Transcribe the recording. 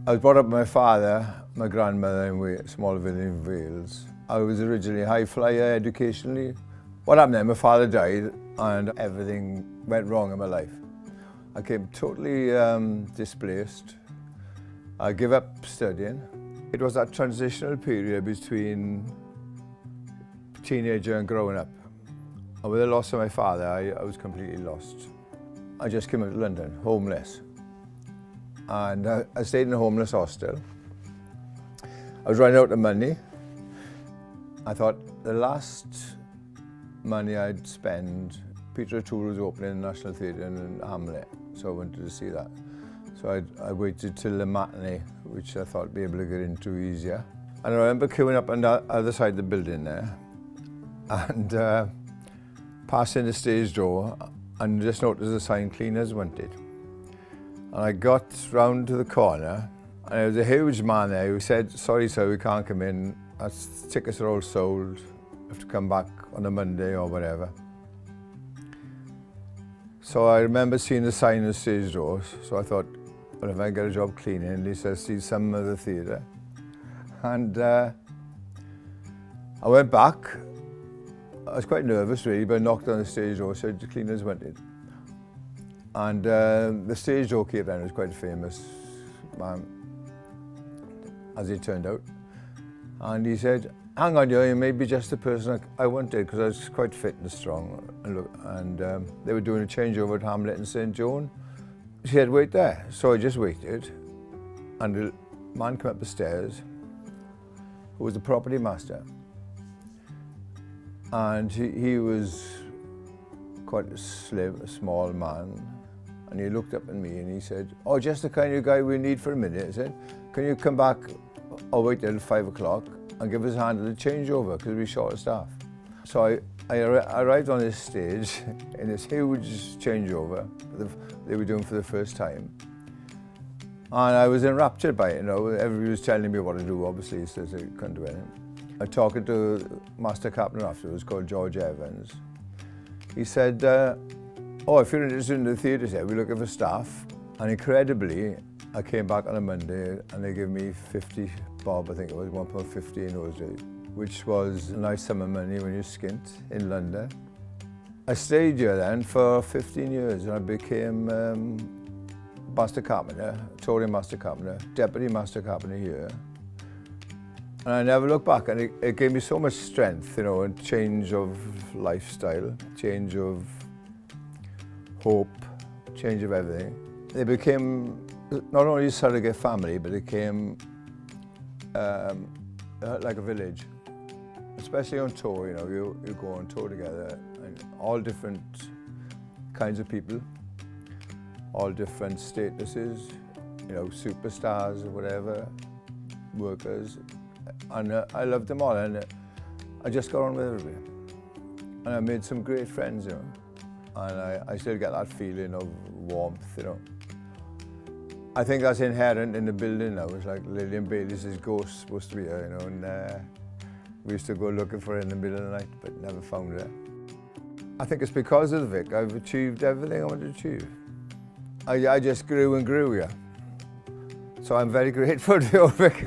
I was brought up by my father, my grandmother in a small village in Wales. I was originally a high flyer educationally. What happened then, my father died and everything went wrong in my life. I came totally displaced. I gave up studying. It was that transitional period between teenager and growing up. And with the loss of my father, I was completely lost. I just came out to London, homeless. And I stayed in a homeless hostel. I was running out of money. I thought the last money I'd spend, Peter O'Toole was opening the National Theatre in Hamlet, so I wanted to see that. So I waited till the matinee, which I thought I'd be able to get into easier. And I remember queuing up on the other side of the building there and passing the stage door and just noticed the sign, "Cleaners Wanted." And I got round to the corner and there was a huge man there who said, "Sorry sir, we can't come in. Our tickets are all sold. You have to come back on a Monday or whatever." So I remember seeing the sign on the stage doors, so I thought, well, if I get a job cleaning, at least I'll see some of the theatre. And I went back. I was quite nervous really, but I knocked on the stage door, said the cleaners wanted. And the stage doorkeeper then was quite a famous man, as it turned out. And he said, "Hang on, you may be just the person I wanted," because I was quite fit and strong. And they were doing a changeover at Hamlet and St. John. She said, "Wait there." So I just waited. And a man came up the stairs who was the property master. And he was quite a slim, a small man. And he looked up at me and he said, "Oh, just the kind of guy we need for a minute." I said, "Can you come back or wait till 5 o'clock and give us a hand at the changeover because we're short of staff?" So I arrived on this stage in this huge changeover they were doing for the first time. And I was enraptured by it, you know. Everybody was telling me what to do, obviously, so I couldn't do anything. I was talking to Master Captain afterwards, called George Evans. He said, "Oh, if you're interested in the theatre, we're looking for staff." And incredibly, I came back on a Monday and they gave me 50 bob, I think it was, £1.50 in those days, which was nice summer money when you're skint in London. I stayed here then for 15 years and I became Master Carpenter, Tory Master Carpenter, Deputy Master Carpenter here. And I never looked back, and it gave me so much strength, you know, a change of lifestyle, change of hope, change of everything. It became not only a surrogate family, but it became like a village. Especially on tour, you know, you go on tour together, and all different kinds of people, all different statuses, you know, superstars or whatever, workers. And I loved them all, and I just got on with everybody. And I made some great friends, you know. And I still get that feeling of warmth, you know. I think that's inherent in the building now. It's like Lillian Bailey's ghost supposed to be here, you know, and we used to go looking for her in the middle of the night, but never found her. I think it's because of the Vic I've achieved everything I wanted to achieve. I just grew and grew, yeah. So I'm very grateful to the Old Vic.